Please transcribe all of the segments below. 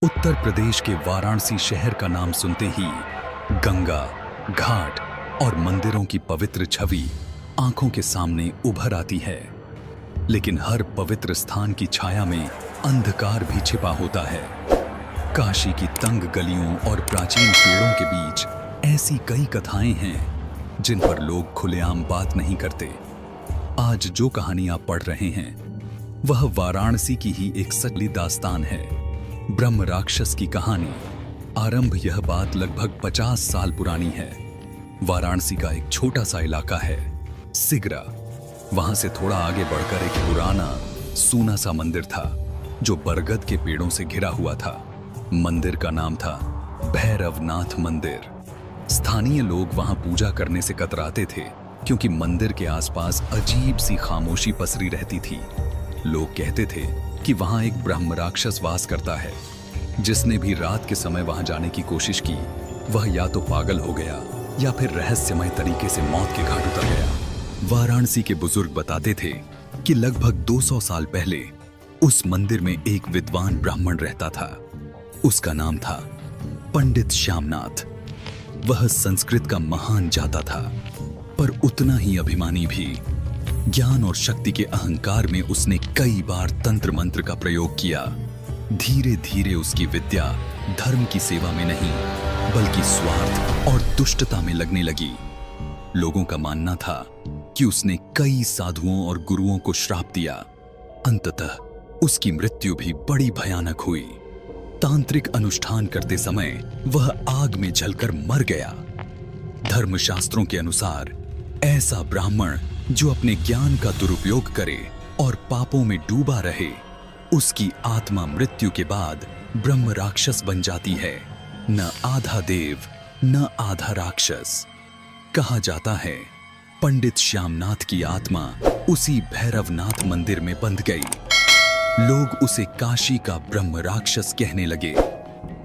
उत्तर प्रदेश के वाराणसी शहर का नाम सुनते ही गंगा, घाट और मंदिरों की पवित्र छवि आंखों के सामने उभर आती है। लेकिन हर पवित्र स्थान की छाया में अंधकार भी छिपा होता है। काशी की तंग गलियों और प्राचीन पेड़ों के बीच ऐसी कई कथाएं हैं जिन पर लोग खुलेआम बात नहीं करते। आज जो कहानी आप पढ़ रहे हैं वह वाराणसी की ही एक सच्ची दास्तान है। ब्रह्म राक्षस की कहानी। आरंभ यह बात लगभग 50 साल पुरानी है। वाराणसी का एक छोटा सा इलाका है सिगरा। वहां से थोड़ा आगे बढ़कर एक पुराना सूना सा मंदिर था जो बरगद के पेड़ों से घिरा हुआ था। मंदिर का नाम था भैरवनाथ मंदिर। स्थानीय लोग वहां पूजा करने से कतराते थे क्योंकि मंदिर के आसपास अजीब सी खामोशी पसरी रहती थी। लोग कहते थे कि वहां एक ब्रह्म राक्षस वास करता है। जिसने भी रात के समय वहां जाने की कोशिश की वह या तो पागल हो गया या फिर रहस्यमय तरीके से मौत के घाट उतर गया। वाराणसी के बुजुर्ग बताते थे कि लगभग 200 साल पहले उस मंदिर में एक विद्वान ब्राह्मण रहता था। उसका नाम था पंडित श्यामनाथ। वह संस्कृत का महान जाता था पर उतना ही अभिमानी भी। ज्ञान और शक्ति के अहंकार में उसने कई बार तंत्र मंत्र का प्रयोग किया। धीरे धीरे उसकी विद्या धर्म की सेवा में नहीं बल्कि स्वार्थ और दुष्टता में लगने लगी। लोगों का मानना था कि उसने कई साधुओं और गुरुओं को श्राप दिया। अंततः उसकी मृत्यु भी बड़ी भयानक हुई। तांत्रिक अनुष्ठान करते समय वह आग में जलकर मर गया। धर्मशास्त्रों के अनुसार ऐसा ब्राह्मण जो अपने ज्ञान का दुरुपयोग करे और पापों में डूबा रहे, उसकी आत्मा मृत्यु के बाद ब्रह्म राक्षस बन जाती है। न आधा देव न आधा राक्षस। कहा जाता है पंडित श्यामनाथ की आत्मा उसी भैरवनाथ मंदिर में बंध गई। लोग उसे काशी का ब्रह्म राक्षस कहने लगे।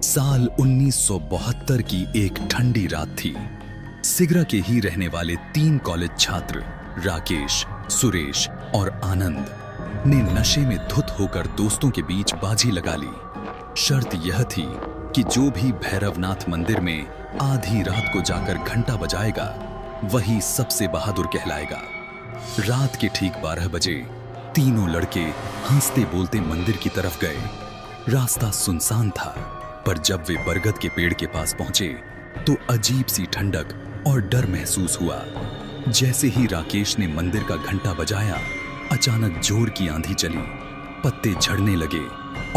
साल 1972 की एक ठंडी रात थी। सिगरा के ही रहने वाले 3 कॉलेज छात्र राकेश, सुरेश और आनंद ने नशे में धुत होकर दोस्तों के बीच बाजी लगा ली। शर्त यह थी कि जो भी भैरवनाथ मंदिर में आधी रात को जाकर घंटा बजाएगा वही सबसे बहादुर कहलाएगा। रात के ठीक 12 बजे तीनों लड़के हंसते बोलते मंदिर की तरफ गए। रास्ता सुनसान था पर जब वे बरगद के पेड़ के पास पहुंचे तो अजीब सी ठंडक और डर महसूस हुआ। जैसे ही राकेश ने मंदिर का घंटा बजाया अचानक जोर की आंधी चली। पत्ते झड़ने लगे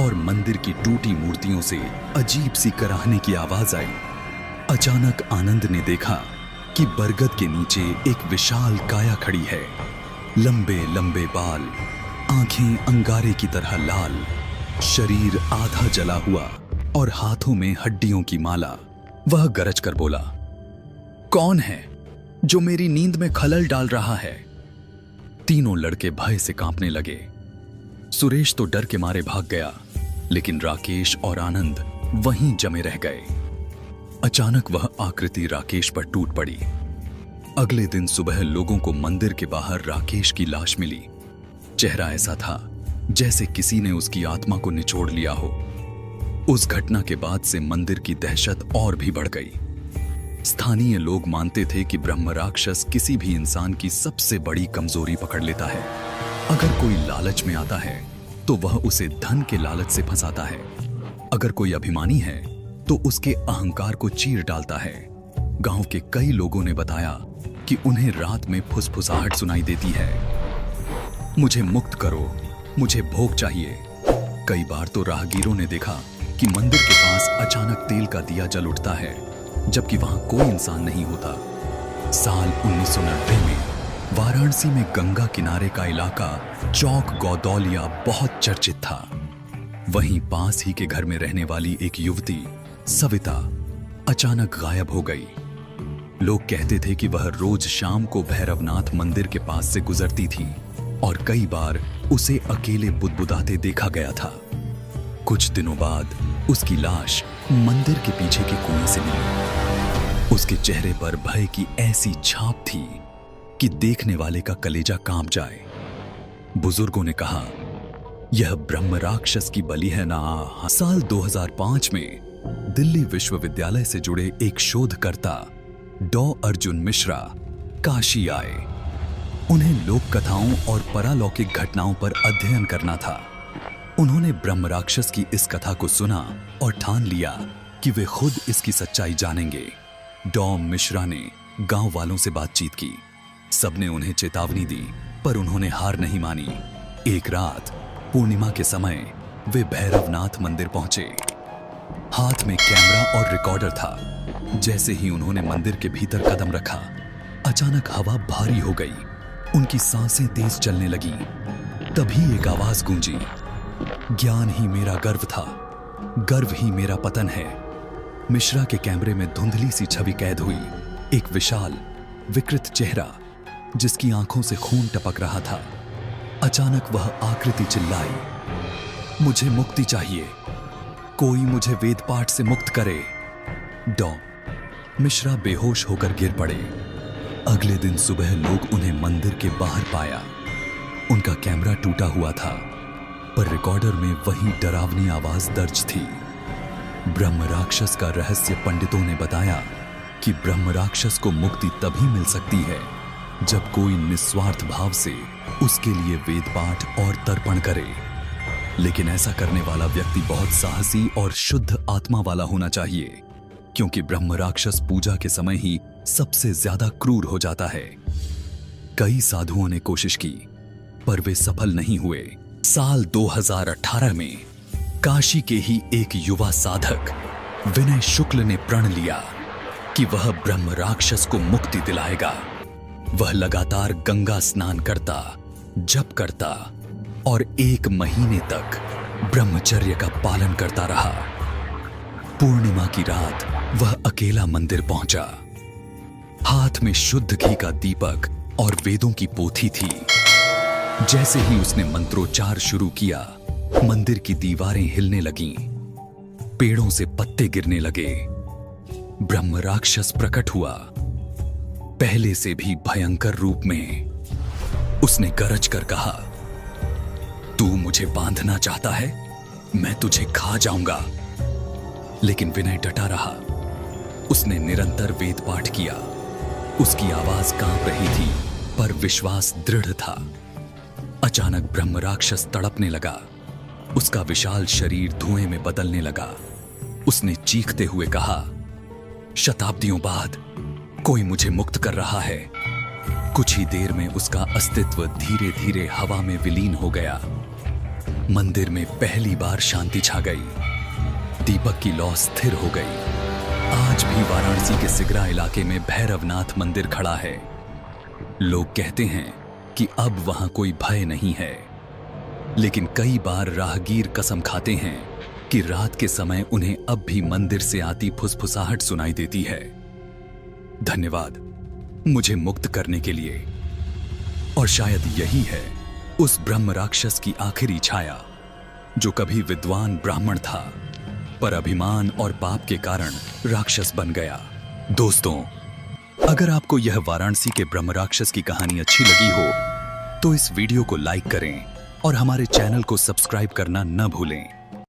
और मंदिर की टूटी मूर्तियों से अजीब सी कराहने की आवाज आई। अचानक आनंद ने देखा कि बरगद के नीचे एक विशाल काया खड़ी है। लंबे लंबे बाल, आंखें अंगारे की तरह लाल, शरीर आधा जला हुआ और हाथों में हड्डियों की माला। वह गरज कर बोला, कौन है जो मेरी नींद में खलल डाल रहा है? तीनों लड़के भय से कांपने लगे। सुरेश तो डर के मारे भाग गया लेकिन राकेश और आनंद वहीं जमे रह गए। अचानक वह आकृति राकेश पर टूट पड़ी। अगले दिन सुबह लोगों को मंदिर के बाहर राकेश की लाश मिली। चेहरा ऐसा था जैसे किसी ने उसकी आत्मा को निचोड़ लिया हो। उस घटना के बाद से मंदिर की दहशत और भी बढ़ गई। स्थानीय लोग मानते थे कि ब्रह्म राक्षस किसी भी इंसान की सबसे बड़ी कमजोरी पकड़ लेता है। अगर कोई लालच में आता है तो वह उसे धन के लालच से फंसाता है। अगर कोई अभिमानी है तो उसके अहंकार को चीर डालता है। गांव के कई लोगों ने बताया कि उन्हें रात में फुसफुसाहट सुनाई देती है, मुझे मुक्त करो, मुझे भोग चाहिए। कई बार तो राहगीरों ने देखा कि मंदिर के पास अचानक तेल का दिया जल उठता है जबकि वहां कोई इंसान नहीं होता। साल 1990 में वाराणसी में गंगा किनारे का इलाका चौक गौदौलिया बहुत चर्चित था। वहीं पास ही के घर में रहने वाली एक युवती सविता अचानक गायब हो गई। लोग कहते थे कि वह रोज शाम को भैरवनाथ मंदिर के पास से गुजरती थी और कई बार उसे अकेले बुदबुदाते देखा गया था। कुछ दिनों बाद उसकी लाश मंदिर के पीछे के कुएं से मिली। उसके चेहरे पर भय की ऐसी छाप थी कि देखने वाले का कलेजा कांप जाए। बुजुर्गों ने कहा यह ब्रह्म राक्षस की बलि है ना। साल 2005 में दिल्ली विश्वविद्यालय से जुड़े एक शोधकर्ता डॉ अर्जुन मिश्रा काशी आए। उन्हें लोक कथाओं और परालौकिक घटनाओं पर अध्ययन करना था। उन्होंने ब्रह्म राक्षस की इस कथा को सुना और ठान लिया कि वे खुद इसकी सच्चाई जानेंगे। डॉ मिश्रा ने गांव वालों से बातचीत की। सबने उन्हें चेतावनी दी, पर उन्होंने हार नहीं मानी। एक रात पूर्णिमा के समय वे भैरवनाथ मंदिर पहुंचे। हाथ में कैमरा और रिकॉर्डर था। जैसे ही उन्होंने मंदिर के भीतर कदम रखा, अचानक हवा भारी हो गई। उनकी सांसें तेज चलने लगीं। तभी एक आवाज गूंजी, ज्ञान ही मेरा गर्व था, गर्व ही मेरा पतन है। मिश्रा के कैमरे में धुंधली सी छवि कैद हुई। एक विशाल विकृत चेहरा जिसकी आंखों से खून टपक रहा था। अचानक वह आकृति चिल्लाई, मुझे मुक्ति चाहिए, कोई मुझे वेद पाठ से मुक्त करे। डॉ मिश्रा बेहोश होकर गिर पड़े। अगले दिन सुबह लोग उन्हें मंदिर के बाहर पाया। उनका कैमरा टूटा हुआ था, पर रिकॉर्डर में वही डरावनी आवाज दर्ज थी। ब्रह्म राक्षस का रहस्य पंडितों ने बताया कि ब्रह्म राक्षस को मुक्ति तभी मिल सकती है जब कोई निस्वार्थ भाव से उसके लिए वेद पाठ और तर्पण करे। लेकिन ऐसा करने वाला व्यक्ति बहुत साहसी और शुद्ध आत्मा वाला होना चाहिए, क्योंकि ब्रह्म राक्षस पूजा के समय ही सबसे ज्यादा क्रूर हो जाता है। कई साधुओं ने कोशिश की, पर वे सफल नहीं हुए। साल 2018 में काशी के ही एक युवा साधक विनय शुक्ल ने प्रण लिया कि वह ब्रह्म राक्षस को मुक्ति दिलाएगा। वह लगातार गंगा स्नान करता, जप करता और 1 महीने तक ब्रह्मचर्य का पालन करता रहा। पूर्णिमा की रात वह अकेला मंदिर पहुंचा। हाथ में शुद्ध घी का दीपक और वेदों की पोथी थी। जैसे ही उसने मंत्रोच्चार शुरू किया, मंदिर की दीवारें हिलने लगीं, पेड़ों से पत्ते गिरने लगे। ब्रह्म राक्षस प्रकट हुआ, पहले से भी भयंकर रूप में। उसने गरज कर कहा, तू मुझे बांधना चाहता है, मैं तुझे खा जाऊंगा। लेकिन विनय डटा रहा। उसने निरंतर वेद पाठ किया। उसकी आवाज कांप रही थी, पर विश्वास दृढ़ था। अचानक ब्रह्म राक्षस तड़पने लगा। उसका विशाल शरीर धुएं में बदलने लगा। उसने चीखते हुए कहा, शताब्दियों बाद कोई मुझे मुक्त कर रहा है। कुछ ही देर में उसका अस्तित्व धीरे धीरे हवा में विलीन हो गया। मंदिर में पहली बार शांति छा गई। दीपक की लौ स्थिर हो गई। आज भी वाराणसी के सिगरा इलाके में भैरवनाथ मंदिर खड़ा है। लोग कहते हैं कि अब वहां कोई भय नहीं है, लेकिन कई बार राहगीर कसम खाते हैं कि रात के समय उन्हें अब भी मंदिर से आती फुसफुसाहट सुनाई देती है। धन्यवाद मुझे मुक्त करने के लिए। और शायद यही है उस ब्रह्म राक्षस की आखिरी छाया, जो कभी विद्वान ब्राह्मण था, पर अभिमान और पाप के कारण राक्षस बन गया। दोस्तों, अगर आपको यह वाराणसी के ब्रह्म राक्षस की कहानी अच्छी लगी हो, तो इस वीडियो को लाइक करें और हमारे चैनल को सब्सक्राइब करना न भूलें।